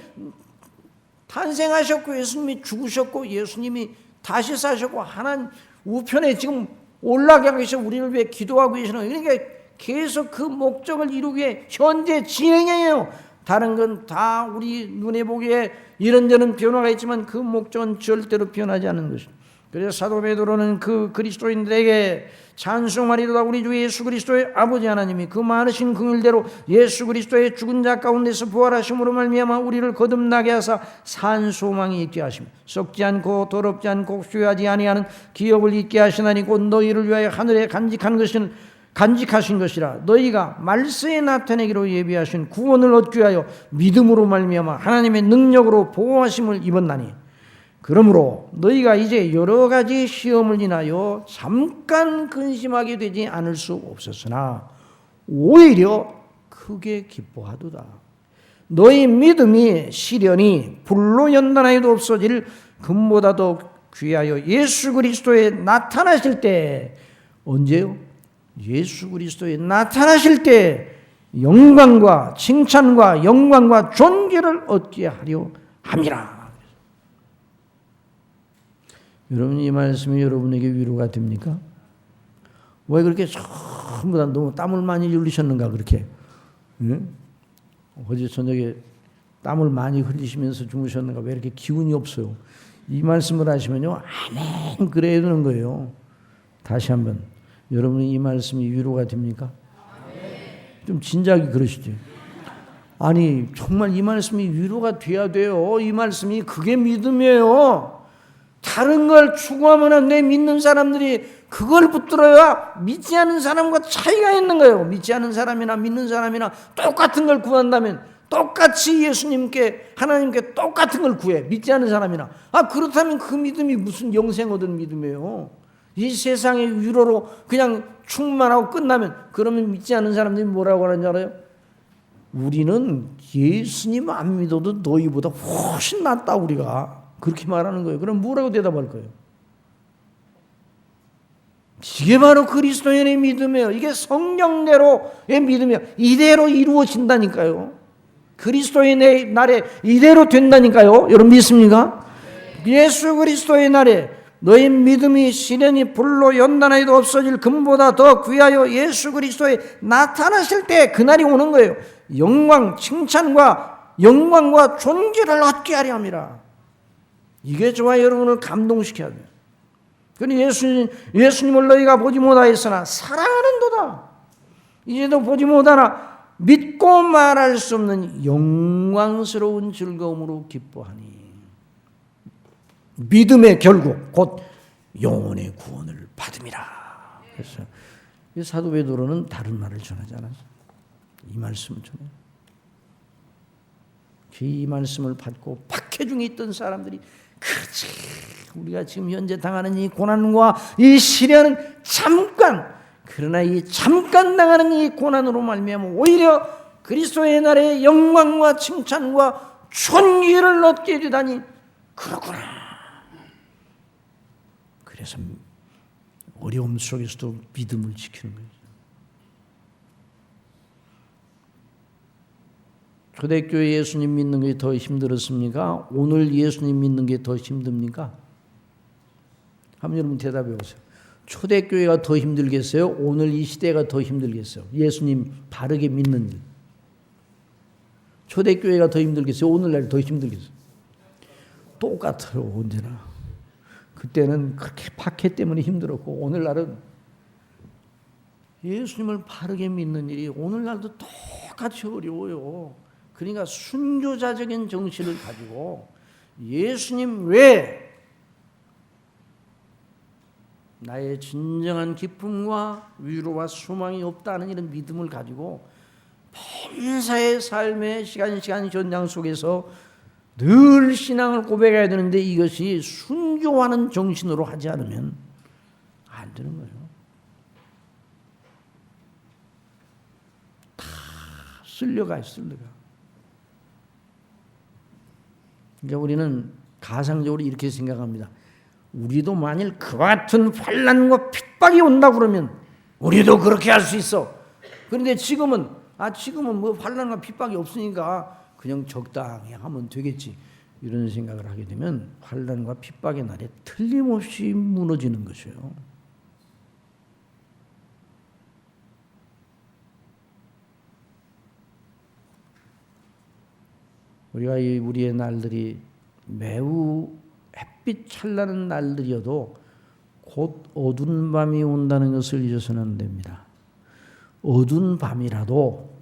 탄생하셨고 예수님이 죽으셨고 예수님이 다시 사셨고 하나님 우편에 지금 올라가 계셔 우리를 위해 기도하고 계시는 거예요. 그러니까 계속 그 목적을 이루기 위해 현재 진행해요. 다른 건 다 우리 눈에 보기에 이런저런 변화가 있지만 그 목적은 절대로 변하지 않는 것입니다. 그래서 사도 베드로는 그 그리스도인들에게 찬송하리로다 우리 주 예수 그리스도의 아버지 하나님이 그 많으신 긍휼대로 예수 그리스도의 죽은 자 가운데서 부활하심으로 말미암아 우리를 거듭나게 하사 산 소망이 있게 하시며 썩지 않고 더럽지 않고 쇠하지 아니하는 기업을 있게 하시나니 곧 너희를 위하여 하늘에 간직하신 것이라. 너희가 말세에 나타내기로 예비하신 구원을 얻기 위하여 믿음으로 말미암아 하나님의 능력으로 보호하심을 입었나니 그러므로 너희가 이제 여러 가지 시험을 인하여 잠깐 근심하게 되지 않을 수 없었으나 오히려 크게 기뻐하도다. 너희 믿음이 시련이 불로 연단하여도 없어질 금보다 더 귀하여 예수 그리스도에 나타나실 때 언제요? 예수 그리스도에 나타나실 때 영광과 칭찬과 영광과 존귀를 얻게 하려 함이라. 여러분, 이 말씀이 여러분에게 위로가 됩니까? 왜 그렇게 전부 다 너무 땀을 많이 흘리셨는가 그렇게? 응? 어제 저녁에 땀을 많이 흘리시면서 주무셨는가? 왜 이렇게 기운이 없어요? 이 말씀을 하시면요, 아멘 그래야 되는 거예요. 다시 한번, 여러분이 이 말씀이 위로가 됩니까? 좀 진작에 그러시죠. 아니 정말 이 말씀이 위로가 돼야 돼요. 이 말씀이 그게 믿음이에요. 다른 걸 추구하면 내 믿는 사람들이 그걸 붙들어야 믿지 않은 사람과 차이가 있는 거예요. 믿지 않은 사람이나 믿는 사람이나 똑같은 걸 구한다면 똑같이 예수님께 하나님께 똑같은 걸 구해. 믿지 않은 사람이나. 그렇다면 그 믿음이 무슨 영생 얻은 믿음이에요. 이 세상의 위로로 그냥 충만하고 끝나면, 그러면 믿지 않은 사람들이 뭐라고 하는지 알아요? 우리는 예수님 안 믿어도 너희보다 훨씬 낫다 우리가. 그렇게 말하는 거예요. 그럼 뭐라고 대답할 거예요? 이게 바로 그리스도인의 믿음이에요. 이게 성령대로의 믿음이에요. 이대로 이루어진다니까요. 그리스도인의 날에 이대로 된다니까요. 여러분 믿습니까? 예수 그리스도의 날에 너희 믿음이 시련이 불로 연단해도 없어질 금보다 더 귀하여 예수 그리스도에 나타나실 때 그날이 오는 거예요. 영광, 칭찬과 영광과 존귀를 얻게 하려 함이라. 이게 저와 여러분을 감동시켜야 돼요. 그러니 예수님을 너희가 보지 못하였으나 사랑하는도다. 이제도 보지 못하나 믿고 말할 수 없는 영광스러운 즐거움으로 기뻐하니 믿음의 결국 곧 영혼의 구원을 받음이라. 그래서 사도 베드로는 다른 말을 전하지 않았어요. 이 말씀을 전해요. 이 말씀을 받고 박해 중에 있던 사람들이, 그렇지, 우리가 지금 현재 당하는 이 고난과 이 시련은 잠깐, 그러나 이 잠깐 당하는 이 고난으로 말미암아 오히려 그리스도의 날에 영광과 칭찬과 존귀를 얻게 되다니, 그렇구나. 그래서 어려움 속에서도 믿음을 지키는 거예요. 초대교회 예수님 믿는 게 더 힘들었습니까? 오늘 예수님 믿는 게 더 힘듭니까? 한번 여러분 대답해 보세요. 초대교회가 더 힘들겠어요? 오늘 이 시대가 더 힘들겠어요? 예수님 바르게 믿는 일. 초대교회가 더 힘들겠어요? 오늘날 더 힘들겠어요? 똑같아요. 언제나. 그때는 그렇게 박해 때문에 힘들었고, 오늘날은 예수님을 바르게 믿는 일이 오늘날도 똑같이 어려워요. 그러니까 순교자적인 정신을 가지고 예수님 외에 나의 진정한 기쁨과 위로와 소망이 없다는 이런 믿음을 가지고 범사의 삶의 시간 전장 속에서 늘 신앙을 고백해야 되는데, 이것이 순교하는 정신으로 하지 않으면 안 되는 거예요. 다 쓸려가요. 그러니까 우리는 가상적으로 이렇게 생각합니다. 우리도 만일 그와 같은 환난과 핍박이 온다 그러면 우리도 그렇게 할 수 있어. 그런데 지금은 뭐 환난과 핍박이 없으니까 그냥 적당히 하면 되겠지, 이런 생각을 하게 되면 환난과 핍박의 날에 틀림없이 무너지는 것이에요. 우리가 우리의 날들이 매우 햇빛 찬란한 날들이어도 곧 어두운 밤이 온다는 것을 잊어서는 안 됩니다. 어두운 밤이라도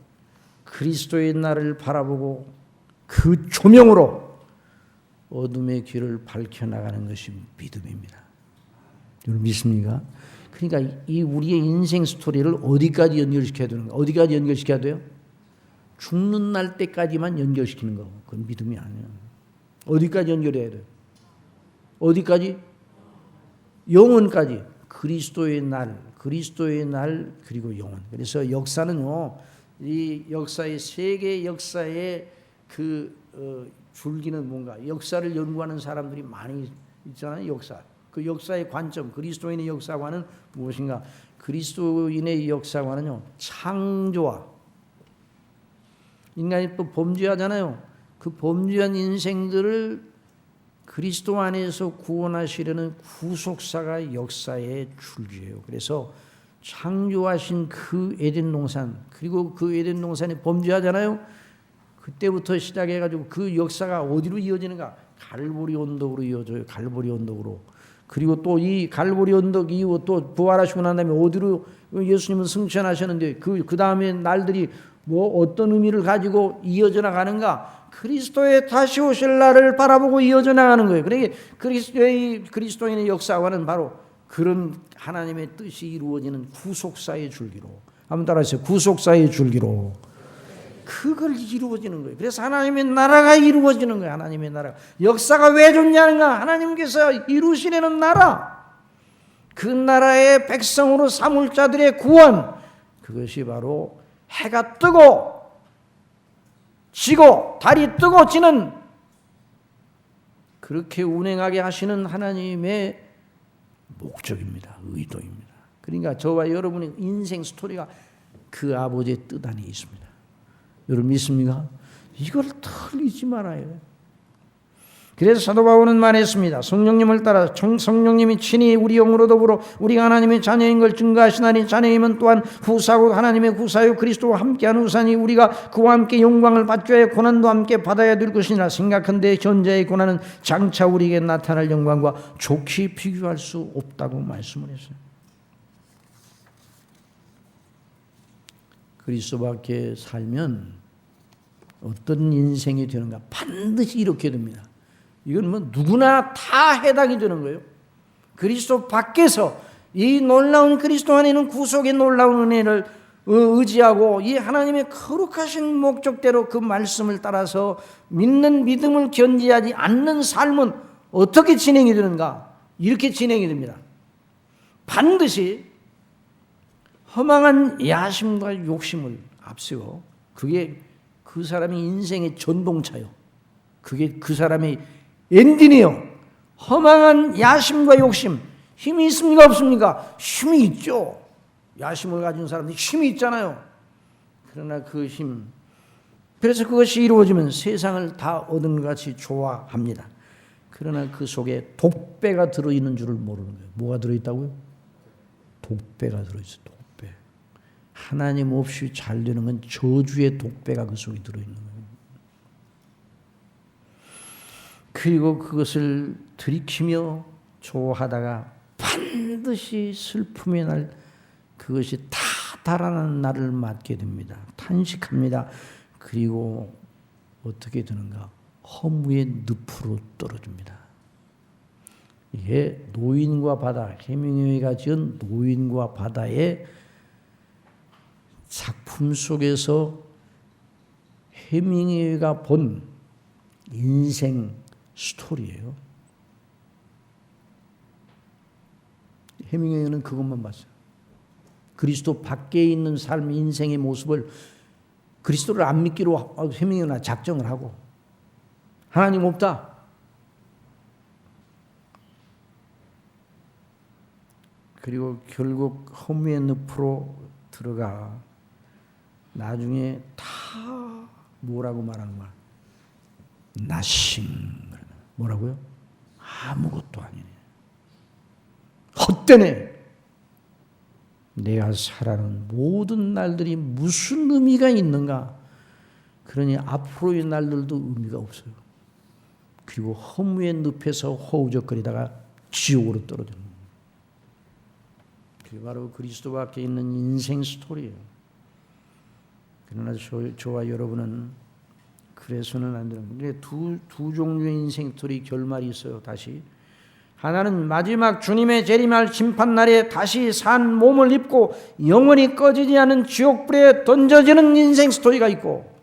그리스도의 날을 바라보고 그 조명으로 어둠의 길을 밝혀나가는 것이 믿음입니다. 여러분 믿습니까? 그러니까 이 우리의 인생 스토리를 어디까지 연결시켜야 되는가? 어디까지 연결시켜야 돼요? 죽는 날 때까지만 연결시키는 거, 그건 믿음이 아니에요. 어디까지 연결해야 돼요? 어디까지? 영원까지. 그리스도의 날 그리고 영원. 그래서 역사는요, 이 역사의 세계 역사의 그 줄기는 뭔가, 역사를 연구하는 사람들이 많이 있잖아요. 역사 그 역사의 관점, 그리스도인의 역사관은 무엇인가? 그리스도인의 역사관은요, 창조와 인간이 또 범죄하잖아요. 그 범죄한 인생들을 그리스도 안에서 구원하시려는 구속사가 역사의 줄기예요. 그래서 창조하신 그 에덴 동산, 그리고 그 에덴 동산에 범죄하잖아요. 그때부터 시작해가지고 그 역사가 어디로 이어지는가? 갈보리 언덕으로 이어져요. 갈보리 언덕으로. 그리고 또 이 갈보리 언덕 이후 또 부활하시고 난 다음에 어디로 예수님은 승천하셨는데 그 다음에 날들이 뭐 어떤 의미를 가지고 이어져 나가는가? 그리스도의 다시 오실 날을 바라보고 이어져 나가는 거예요. 그러니까 그리스도인의 역사와는 바로 그런 하나님의 뜻이 이루어지는 구속사의 줄기로. 한번 따라하세요. 구속사의 줄기로. 그걸 이루어지는 거예요. 그래서 하나님의 나라가 이루어지는 거예요. 하나님의 나라. 역사가 왜 존재하는가? 하나님께서 이루시려는 나라. 그 나라의 백성으로 삼을 자들의 구원. 그것이 바로 해가 뜨고 지고 달이 뜨고 지는 그렇게 운행하게 하시는 하나님의 목적입니다. 의도입니다. 그러니까 저와 여러분의 인생 스토리가 그 아버지의 뜻 안에 있습니다. 여러분 믿습니까? 이걸 틀리지 말아요. 그래서 사도 바울은 말했습니다. 성령님을 따라 성령님이 친히 우리 영으로 더불어 우리가 하나님의 자녀인 걸 증거하시나니 자녀임은 또한 후사고 하나님의 후사요 그리스도와 함께한 후사니 우리가 그와 함께 영광을 받줘야 고난도 함께 받아야 될 것이니라. 생각한데 현재의 고난은 장차 우리에게 나타날 영광과 좋게 비교할 수 없다고 말씀을 했어요. 그리스도 밖에 살면 어떤 인생이 되는가? 반드시 이렇게 됩니다. 이건 뭐 누구나 다 해당이 되는 거예요. 그리스도 밖에서 이 놀라운 그리스도 안에는 구속의 놀라운 은혜를 의지하고 이 하나님의 거룩하신 목적대로 그 말씀을 따라서 믿는 믿음을 견지하지 않는 삶은 어떻게 진행이 되는가? 이렇게 진행이 됩니다. 반드시 허망한 야심과 욕심을 앞세워 그게 그 사람의 인생의 전동차요. 그게 그 사람의 엔진이요. 허망한 야심과 욕심. 힘이 있습니까? 없습니까? 힘이 있죠. 야심을 가진 사람들이 힘이 있잖아요. 그러나 그 힘, 그래서 그것이 이루어지면 세상을 다 얻은 것 같이 좋아합니다. 그러나 그 속에 독배가 들어있는 줄을 모르는 거예요. 뭐가 들어있다고요? 독배가 들어있어요. 독배. 하나님 없이 잘 되는 건 저주의 독배가 그 속에 들어있는 거예요. 그리고 그것을 들이키며 좋아하다가 반드시 슬픔의 날 그것이 다 달아나는 날을 맞게 됩니다. 탄식합니다. 그리고 어떻게 되는가? 허무의 늪으로 떨어집니다. 이게 노인과 바다, 해밍웨이가 지은 노인과 바다의 작품 속에서 해밍웨이가 본 인생 스토리예요. 해밍웨이는 그것만 봤어요. 그리스도 밖에 있는 삶, 인생의 모습을 그리스도를 안 믿기로 해밍웨이는 작정을 하고 하나님 없다. 그리고 결국 허무의 늪으로 들어가 나중에 다 뭐라고 말하는 거야? 나심. 뭐라고요? 아무것도 아니네. 헛되네. 내가 살아가는 모든 날들이 무슨 의미가 있는가? 그러니 앞으로의 날들도 의미가 없어요. 그리고 허무의 늪에서 허우적거리다가 지옥으로 떨어지는 거예요. 그게 바로 그리스도 밖에 있는 인생 스토리예요. 그러나 저와 여러분은 그래서는 안 되는 거예요. 두 종류의 인생 스토리 결말이 있어요. 다시 하나는 마지막 주님의 재림할 심판날에 다시 산 몸을 입고 영원히 꺼지지 않은 지옥불에 던져지는 인생 스토리가 있고,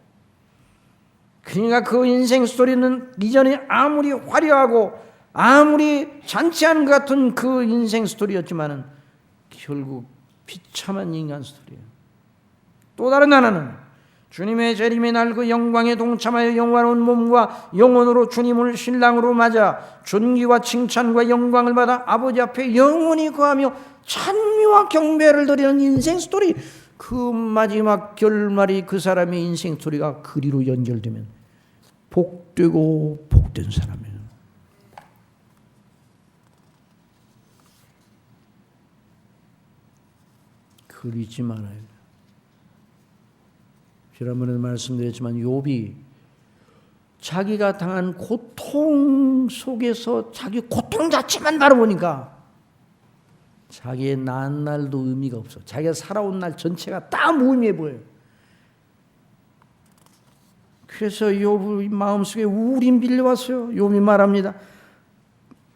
그러니까 그 인생 스토리는 이전에 아무리 화려하고 아무리 잔치하는 것 같은 그 인생 스토리였지만은 결국 비참한 인간 스토리예요. 또 다른 하나는 주님의 재림의 날 그 영광에 동참하여 영화로운 몸과 영혼으로 주님을 신랑으로 맞아 존귀와 칭찬과 영광을 받아 아버지 앞에 영원히 거하며 찬미와 경배를 드리는 인생 스토리. 그 마지막 결말이 그 사람의 인생 스토리가 그리로 연결되면 복되고 복된 사람이에요. 그걸 잊지 말아야 돼요. 지난번에도 말씀드렸지만 욥이 자기가 당한 고통 속에서 자기 고통 자체만 바라보니까 자기의 난 날도 의미가 없어. 자기가 살아온 날 전체가 다 무의미해 보여요. 그래서 욥의 마음속에 우울이 밀려왔어요. 욥이 말합니다.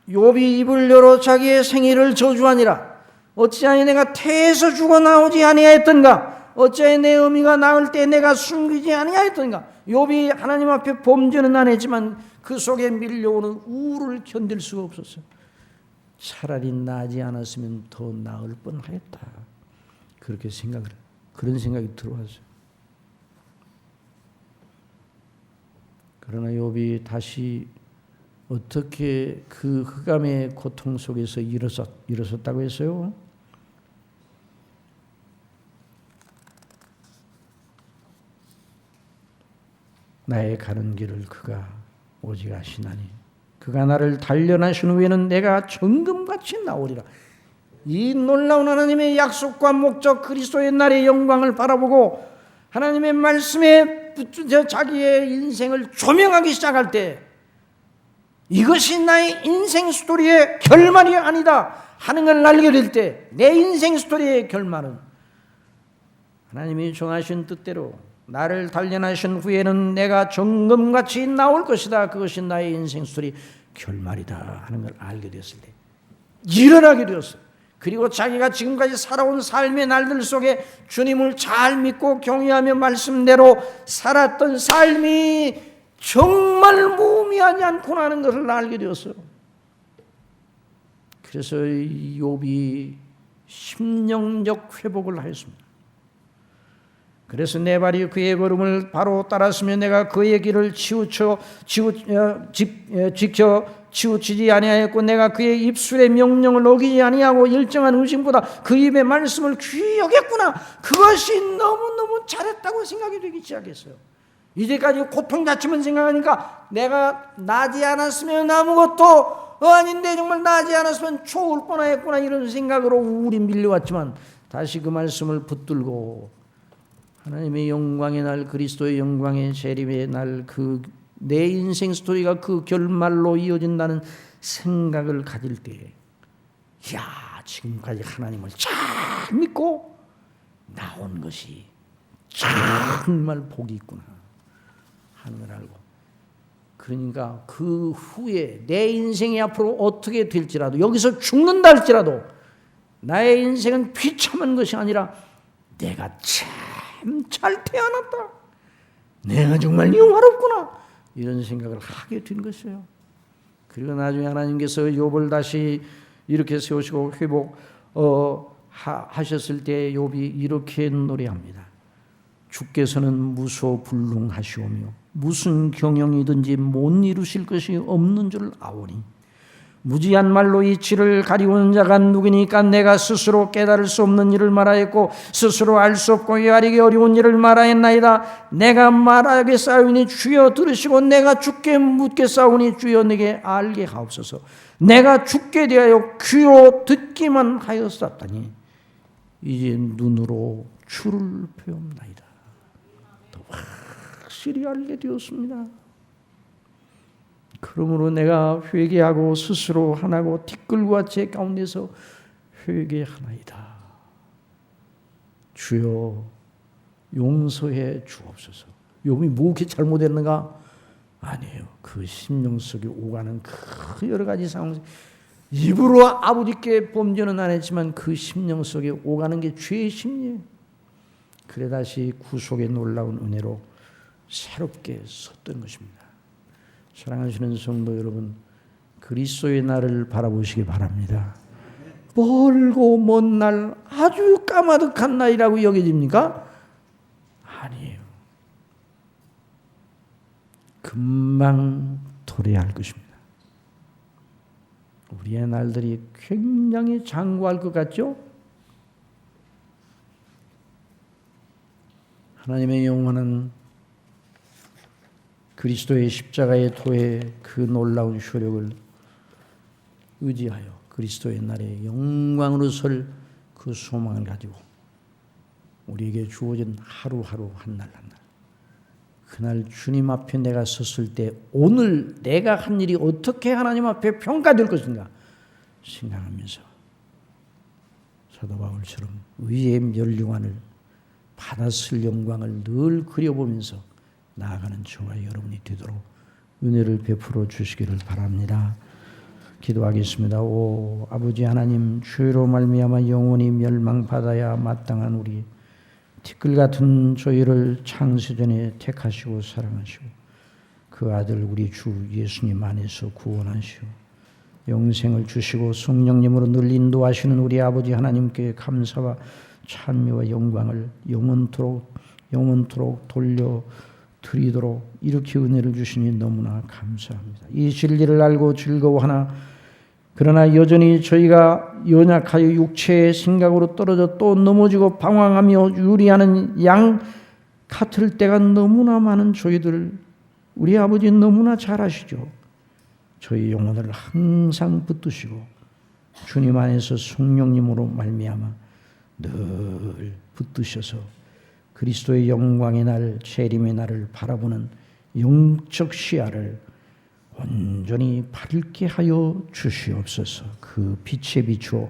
욥이 입을 열어 자기의 생일을 저주하니라. 어찌하여 내가 태에서 죽어나오지 아니하였던가. 어찌하여 내 어미가 낳을 때 내가 숨기지 아니하였던가. 욥이 하나님 앞에 범죄는 안 했지만 그 속에 밀려오는 우울을 견딜 수가 없었어요. 차라리 나지 않았으면 더 나을 뻔하였다. 그렇게 그런 생각이 들어왔어요. 그러나 욥이 다시 어떻게 그 흑암의 고통 속에서 일어섰다고 했어요? 나의 가는 길을 그가 오직 아시나니 그가 나를 단련하신 후에는 내가 정금같이 나오리라. 이 놀라운 하나님의 약속과 목적, 그리스도의 날의 영광을 바라보고 하나님의 말씀에 붙여 자기의 인생을 조명하기 시작할 때 이것이 나의 인생 스토리의 결말이 아니다 하는 걸 알게 될 때 내 인생 스토리의 결말은 하나님이 정하신 뜻대로 나를 단련하신 후에는 내가 정금같이 나올 것이다. 그것이 나의 인생 스토리 결말이다 하는 걸 알게 되었을 때 일어나게 되었어요. 그리고 자기가 지금까지 살아온 삶의 날들 속에 주님을 잘 믿고 경외하며 말씀대로 살았던 삶이 정말 무의미하지 않구나 하는 것을 알게 되었어요. 그래서 욥이 심령적 회복을 하였습니다. 그래서 내 발이 그의 걸음을 바로 따랐으며 내가 그의 길을 지켜 치우치지 아니하였고 내가 그의 입술의 명령을 어기지 아니하고 일정한 의심보다 그 입의 말씀을 귀히 여겼구나. 그것이 너무너무 잘했다고 생각이 되기 시작했어요. 이제까지 고통 자체만 생각하니까 내가 나지 않았으면 아무것도 아닌데 정말 나지 않았으면 좋을 뻔하였구나 이런 생각으로 우울이 밀려왔지만 다시 그 말씀을 붙들고 하나님의 영광의 날, 그리스도의 영광의 재림의 날, 그 내 인생 스토리가 그 결말로 이어진다는 생각을 가질 때, 야, 지금까지 하나님을 잘 믿고 나온 것이 정말 복이 있구나 하는 걸 알고, 그러니까 그 후에 내 인생이 앞으로 어떻게 될지라도 여기서 죽는다 할지라도 나의 인생은 비참한 것이 아니라 내가 참 잘 태어났다. 내가 정말 영화롭구나. 이런 생각을 하게 된 것이에요. 그리고 나중에 하나님께서 욥을 다시 이렇게 세우시고 회복하셨을 때 욥이 이렇게 노래합니다. 주께서는 무소불능하시오며 무슨 경영이든지 못 이루실 것이 없는 줄 아오니 무지한 말로 이치를 가리우는 자가 누구니까 내가 스스로 깨달을 수 없는 일을 말하였고 스스로 알 수 없고 헤아리기 어려운 일을 말하였나이다. 내가 말하겠사오니 주여 들으시고 내가 주께 묻겠사오니 주여 내게 알게 하옵소서. 내가 죽게 대하여 귀로 듣기만 하였었다니 이제 눈으로 주를 배웁나이다. 더 확실히 알게 되었습니다. 그러므로 내가 회개하고 스스로 하나고 티끌과 제 가운데서 회개하나이다. 주여 용서해 주옵소서. 욥이 뭐 이렇게 잘못했는가? 아니에요. 그 심령 속에 오가는 그 여러 가지 상황, 입으로 아버지께 범죄는 안 했지만 그 심령 속에 오가는 게 죄의 심리예요. 그래 다시 구속의 놀라운 은혜로 새롭게 섰던 것입니다. 사랑하시는 성도 여러분, 그리스도의 날을 바라보시기 바랍니다. 멀고 먼 날, 아주 까마득한 날이라고 여겨집니까? 아니에요. 금방 도래할 것입니다. 우리의 날들이 굉장히 장구할 것 같죠? 하나님의 영원한 그리스도의 십자가의 도의 그 놀라운 효력을 의지하여 그리스도의 날에 영광으로 설 그 소망을 가지고 우리에게 주어진 하루하루 한날 한날 그날 주님 앞에 내가 섰을 때 오늘 내가 한 일이 어떻게 하나님 앞에 평가될 것인가 생각하면서 사도 바울처럼 의의 멸류관을 받았을 영광을 늘 그려보면서 나아가는 저와 여러분이 되도록 은혜를 베풀어 주시기를 바랍니다. 기도하겠습니다. 오 아버지 하나님, 주의로 말미암아 영원히 멸망받아야 마땅한 우리 티끌 같은 저희를 창세전에 택하시고 사랑하시고 그 아들 우리 주 예수님 안에서 구원하시오 영생을 주시고 성령님으로 늘 인도하시는 우리 아버지 하나님께 감사와 찬미와 영광을 영원토록 돌려 드리도록 이렇게 은혜를 주시니 너무나 감사합니다. 이 진리를 알고 즐거워하나 그러나 여전히 저희가 연약하여 육체의 생각으로 떨어져 또 넘어지고 방황하며 유리하는 양 같을 때가 너무나 많은 저희들 우리 아버지 너무나 잘 아시죠. 저희 영혼을 항상 붙드시고 주님 안에서 성령님으로 말미암아 늘 붙드셔서 그리스도의 영광의 날, 재림의 날을 바라보는 영적 시야를 온전히 밝게 하여 주시옵소서. 그 빛에 비추어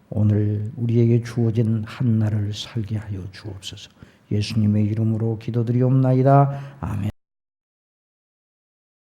오늘 우리에게 주어진 한날을 살게 하여 주옵소서. 예수님의 이름으로 기도드리옵나이다. 아멘.